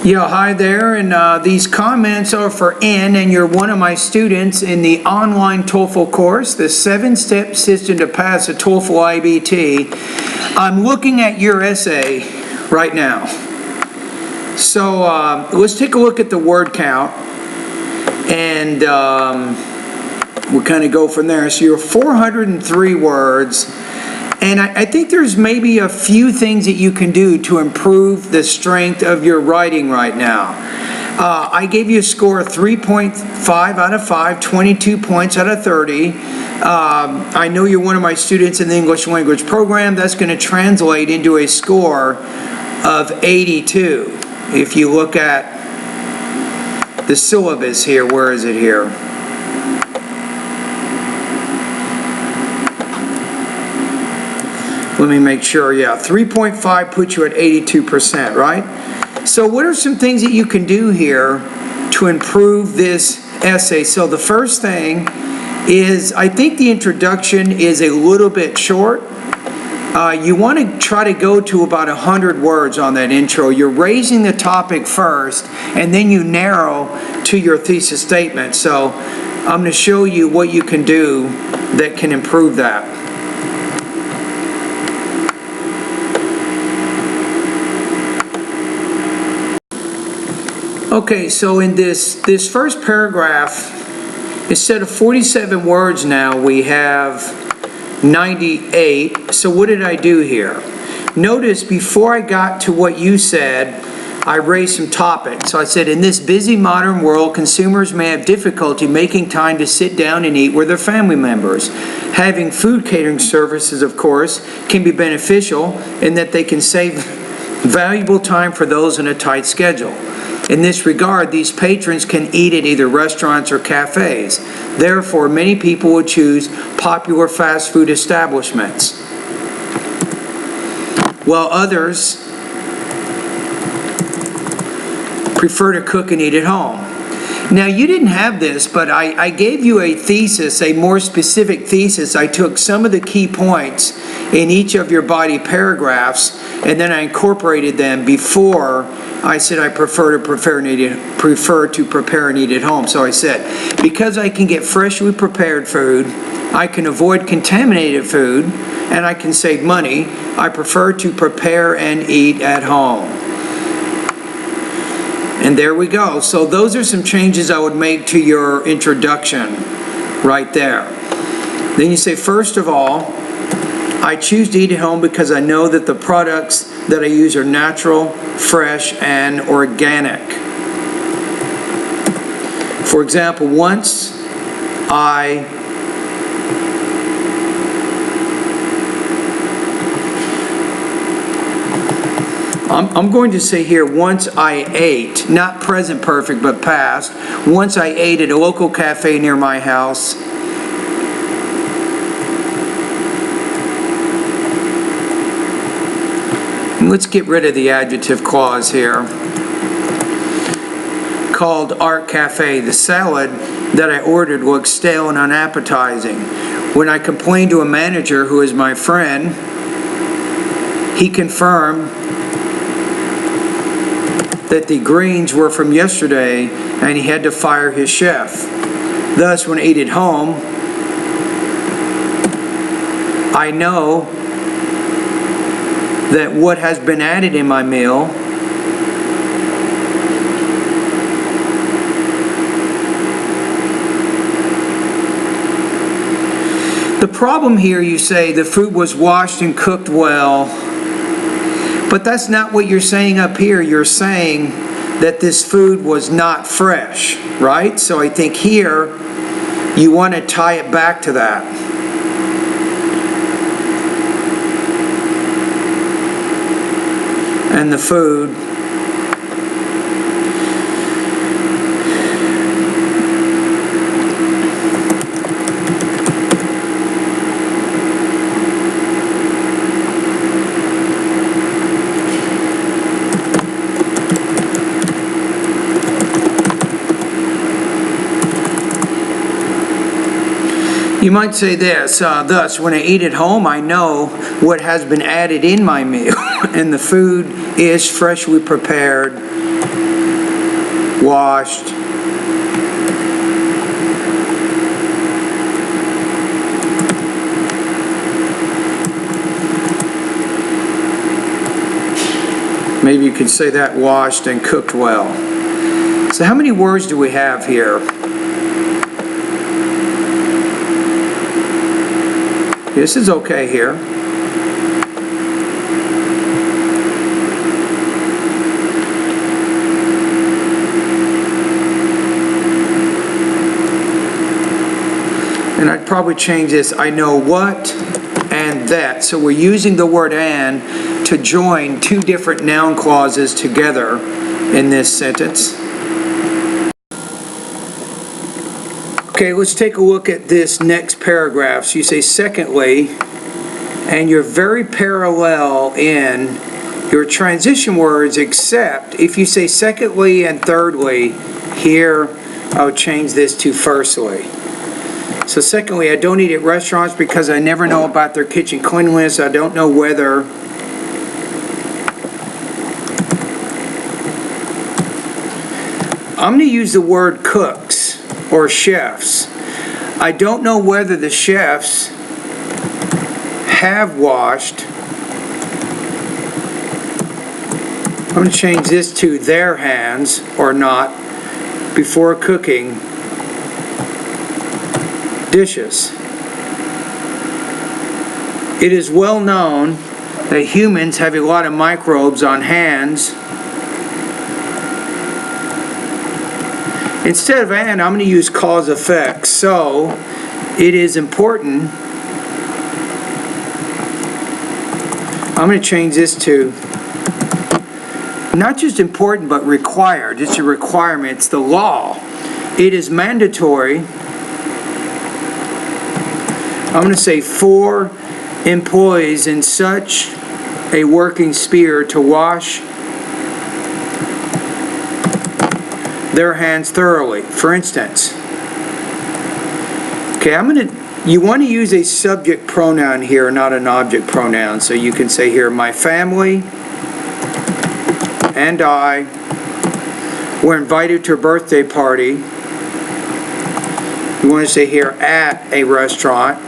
Yeah, hi there, and these comments are for N, and you're one of my students in the online TOEFL course, the 7-step system to pass a TOEFL IBT. I'm looking at your essay right now. So let's take a look at the word count, and we'll kind of go from there. So you're 403 words. And I think there's maybe a few things that you can do to improve the strength of your writing right now. I gave you a score of 3.5 out of 5, 22 points out of 30. I know you're one of my students in the English language program. That's going to translate into a score of 82. If you look at the syllabus here, where is it here? Let me make sure, yeah, 3.5 puts you at 82%, right? So what are some things that you can do here to improve this essay? So the first thing is, I think the introduction is a little bit short. You want to try to go to about 100 words on that intro. You're raising the topic first, and then you narrow to your thesis statement. So I'm going to show you what you can do that can improve that. Okay, so in this first paragraph, instead of 47 words now, we have 98. So what did I do here? Notice before I got to what you said, I raised some topics. So I said, in this busy modern world, consumers may have difficulty making time to sit down and eat with their family members. Having food catering services, of course, can be beneficial in that they can save valuable time for those in a tight schedule. In this regard, these patrons can eat at either restaurants or cafes. Therefore, many people would choose popular fast food establishments, while others prefer to cook and eat at home. Now, you didn't have this, but I gave you a thesis, a more specific thesis. I took some of the key points in each of your body paragraphs, and then I incorporated them before I said I prefer to prepare and eat at home. So I said, because I can get freshly prepared food, I can avoid contaminated food, and I can save money, I prefer to prepare and eat at home. And there we go. So those are some changes I would make to your introduction right there. Then you say, first of all, I choose to eat at home because I know that the products that I use are natural, fresh, and organic. For example, once I'm going to say here, once I ate, not present perfect, but past, once I ate at a local cafe near my house. Let's get rid of the adjective clause here. Called Art Cafe. The salad that I ordered looked stale and unappetizing. When I complained to a manager who is my friend, he confirmed that the greens were from yesterday and he had to fire his chef. Thus, when I eat at home, I know that what has been added in my meal the problem here, you say the food was washed and cooked well, but that's not what you're saying up here. You're saying that this food was not fresh, right? So I think here you want to tie it back to that. And the food you might say this, thus, when I eat at home, I know what has been added in my meal, and the food is freshly prepared washed, maybe you could say that, washed and cooked well. So how many words do we have here? This is okay here. And I'd probably change this, I know what and that. So we're using the word and to join two different noun clauses together in this sentence. Okay, let's take a look at this next paragraph. So you say secondly, and you're very parallel in your transition words, except if you say secondly and thirdly, here I would change this to firstly. So secondly, I don't eat at restaurants because I never know about their kitchen cleanliness. I don't know whether I'm going to use the word cooks or chefs. I don't know whether the chefs have washed. I'm going to change this to their hands or not before cooking dishes. It is well known that humans have a lot of microbes on hands. Instead of and, I'm going to use cause effect. So, it is important. I'm going to change this to not just important, but required. It's a requirement. It's the law. It is mandatory. I'm going to say for employees in such a working sphere to wash their hands thoroughly. For instance, okay, you want to use a subject pronoun here, not an object pronoun. So you can say here, my family and I were invited to a birthday party. You want to say here, at a restaurant.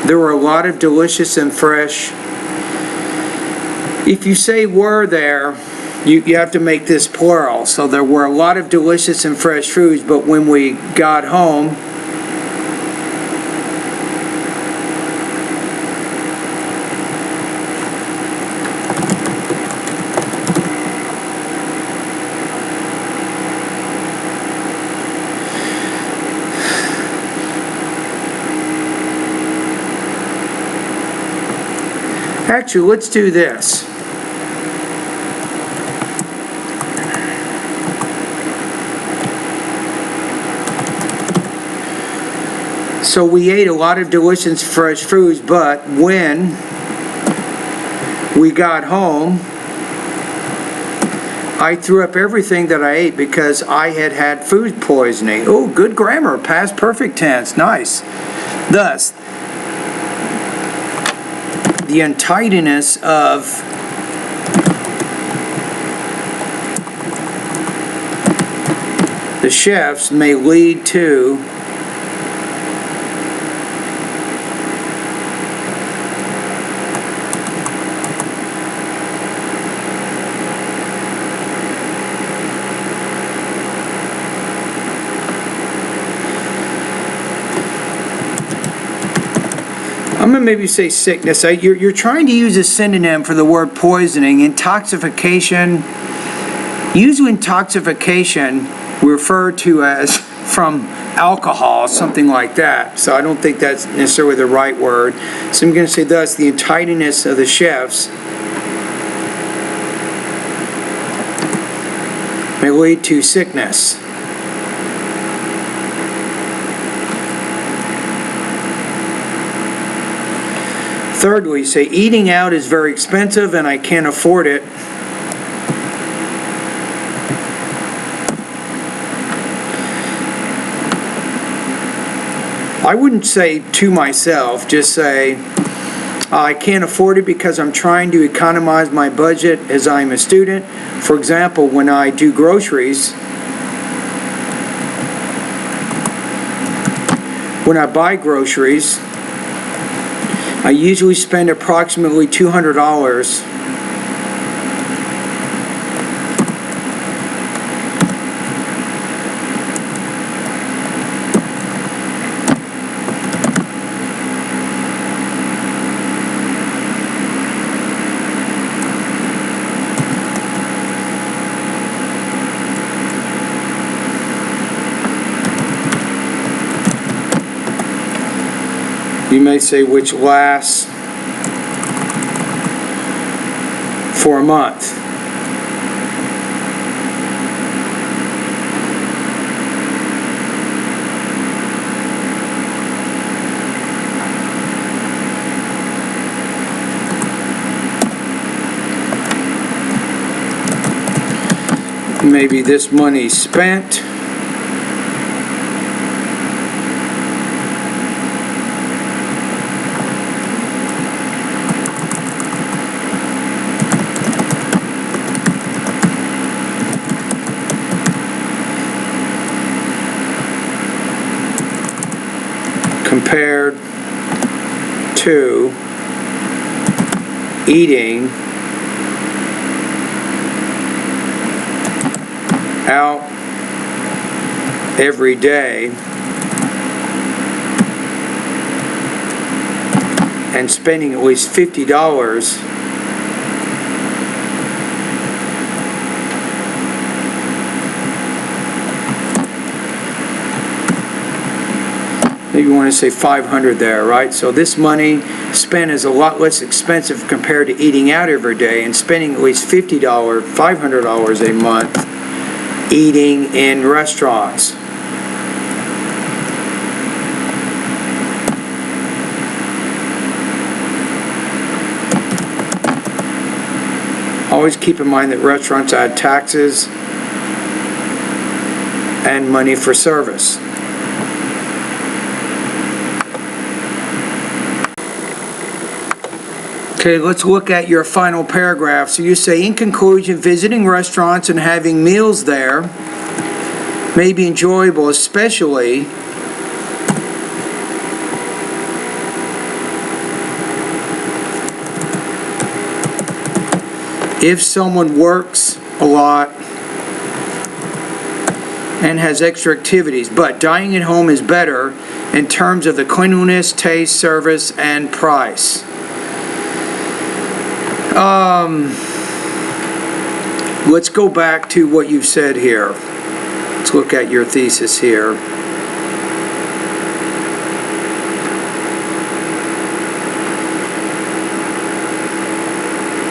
There were a lot of delicious and fresh. If you say were there, you have to make this plural. So there were a lot of delicious and fresh foods, but when we got home, actually, let's do this. So we ate a lot of delicious fresh foods, but when we got home, I threw up everything that I ate because I had had food poisoning. Oh, good grammar, past perfect tense, nice. Thus, the untidiness of the chefs may lead to I'm going to maybe say sickness. You're trying to use a synonym for the word poisoning. Intoxication. Usually intoxication we refer to as from alcohol, something like that. So I don't think that's necessarily the right word. So I'm going to say thus, the untidiness of the chefs may lead to sickness. Thirdly, you say eating out is very expensive and I can't afford it. I wouldn't say to myself, just say I can't afford it because I'm trying to economize my budget as I'm a student. For example, when I do groceries, when I buy groceries, I usually spend approximately $200 you may say, which lasts for a month. Maybe this money spent. Compared to eating out every day and spending at least $50 maybe you want to say 500 there, right? So this money spent is a lot less expensive compared to eating out every day and spending at least $50, $500 a month eating in restaurants. Always keep in mind that restaurants add taxes and money for service. Okay, let's look at your final paragraph. So you say, in conclusion, visiting restaurants and having meals there may be enjoyable, especially if someone works a lot and has extra activities. But dining at home is better in terms of the cleanliness, taste, service, and price. Let's go back to what you've said here. Let's look at your thesis here.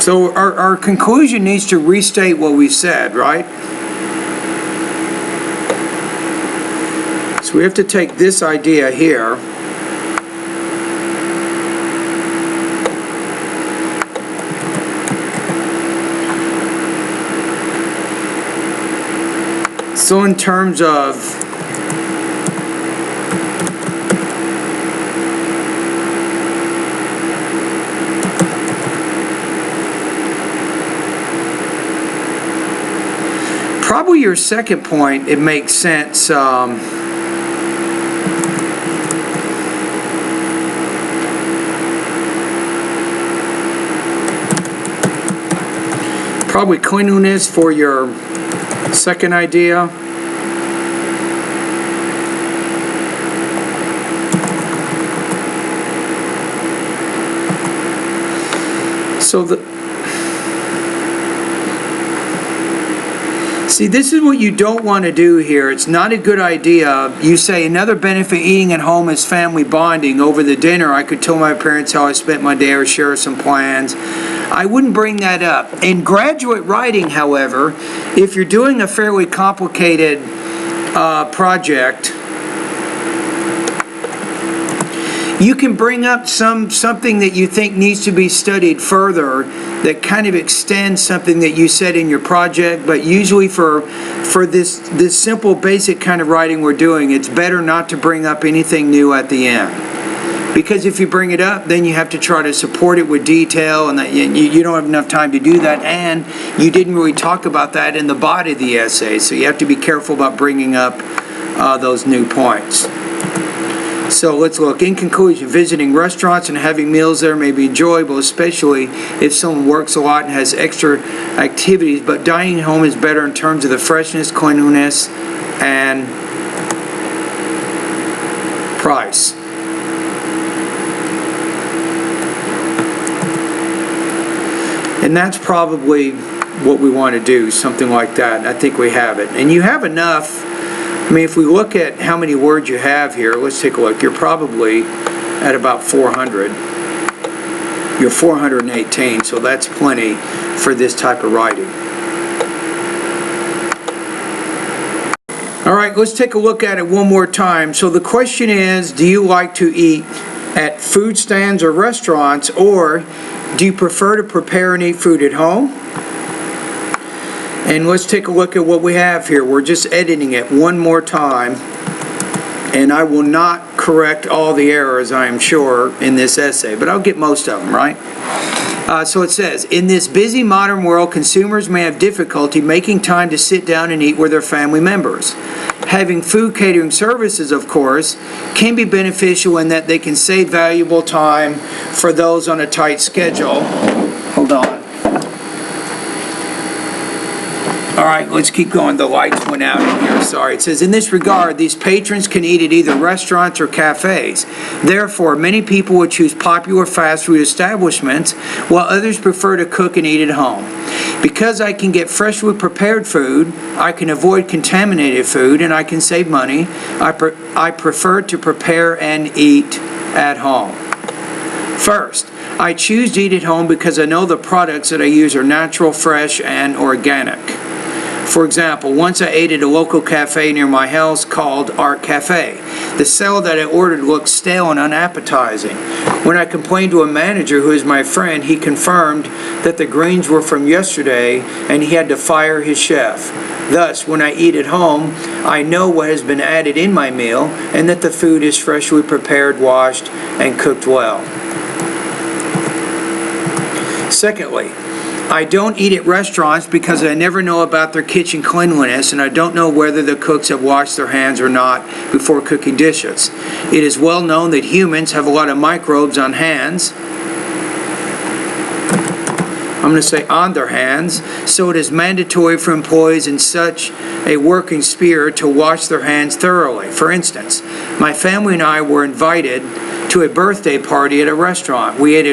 So our conclusion needs to restate what we said, right? So we have to take this idea here . So in terms of probably your second point, it makes sense. Probably cleanliness for your second idea. So see, this is what you don't want to do here. It's not a good idea. You say another benefit eating at home is family bonding. Over the dinner, I could tell my parents how I spent my day or share some plans. I wouldn't bring that up. In graduate writing, however, if you're doing a fairly complicated project, you can bring up something that you think needs to be studied further that kind of extends something that you said in your project, but usually for this simple basic kind of writing we're doing, it's better not to bring up anything new at the end. Because if you bring it up, then you have to try to support it with detail, and that you don't have enough time to do that, and you didn't really talk about that in the body of the essay, so you have to be careful about bringing up those new points. So let's look. In conclusion, visiting restaurants and having meals there may be enjoyable, especially if someone works a lot and has extra activities, but dining at home is better in terms of the freshness, cleanliness, and price. And that's probably what we want to do, something like that. I think we have it. And you have enough. I mean, if we look at how many words you have here, let's take a look. You're probably at about 400. You're 418, so that's plenty for this type of writing. All right, let's take a look at it one more time. So the question is, do you like to eat at food stands or restaurants, or do you prefer to prepare and eat food at home? And let's take a look at what we have here. We're just editing it one more time, and I will not correct all the errors, I am sure, in this essay, but I'll get most of them, right? So it says, in this busy modern world, consumers may have difficulty making time to sit down and eat with their family members. Having food catering services, of course, can be beneficial in that they can save valuable time for those on a tight schedule. Hold on. All right, let's keep going. The lights went out in here. Sorry. It says, in this regard, these patrons can eat at either restaurants or cafes. Therefore, many people would choose popular fast food establishments, while others prefer to cook and eat at home. Because I can get freshly prepared food, I can avoid contaminated food, and I can save money, I prefer to prepare and eat at home. First, I choose to eat at home because I know the products that I use are natural, fresh, and organic. For example, once I ate at a local cafe near my house called Art Cafe. The salad that I ordered looked stale and unappetizing. When I complained to a manager who is my friend, he confirmed that the greens were from yesterday and he had to fire his chef. Thus, when I eat at home, I know what has been added in my meal and that the food is freshly prepared, washed, and cooked well. Secondly, I don't eat at restaurants because I never know about their kitchen cleanliness, and I don't know whether the cooks have washed their hands or not before cooking dishes. It is well known that humans have a lot of microbes on hands. I'm going to say on their hands, so it is mandatory for employees in such a working sphere to wash their hands thoroughly. For instance, my family and I were invited to a birthday party at a restaurant. We ate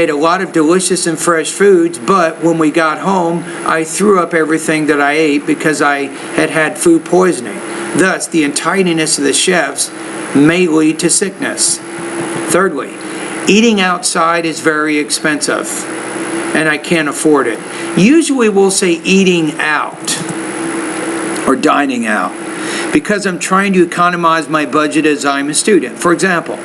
a lot of delicious and fresh foods, but when we got home, I threw up everything that I ate because I had had food poisoning. Thus, the untidiness of the chefs may lead to sickness. Thirdly, eating outside is very expensive, and I can't afford it. Usually we'll say eating out or dining out, because I'm trying to economize my budget as I'm a student. For example,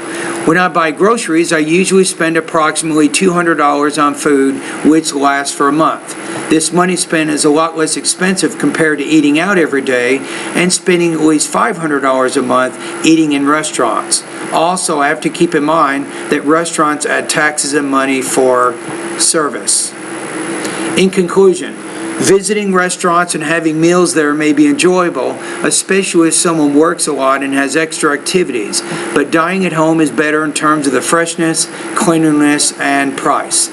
when I buy groceries, I usually spend approximately $200 on food, which lasts for a month. This money spent is a lot less expensive compared to eating out every day and spending at least $500 a month eating in restaurants. Also, I have to keep in mind that restaurants add taxes and money for service. In conclusion, visiting restaurants and having meals there may be enjoyable, especially if someone works a lot and has extra activities, but dining at home is better in terms of the freshness, cleanliness, and price.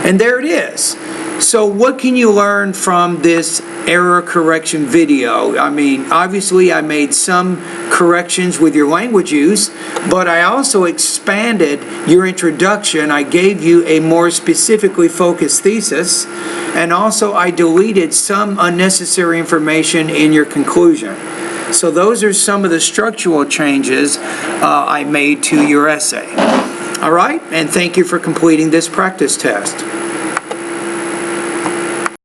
And there it is. So what can you learn from this error correction video? I mean, obviously I made some corrections with your language use, but I also expanded your introduction. I gave you a more specifically focused thesis, and also I deleted some unnecessary information in your conclusion. So those are some of the structural changes I made to your essay. All right, and thank you for completing this practice test.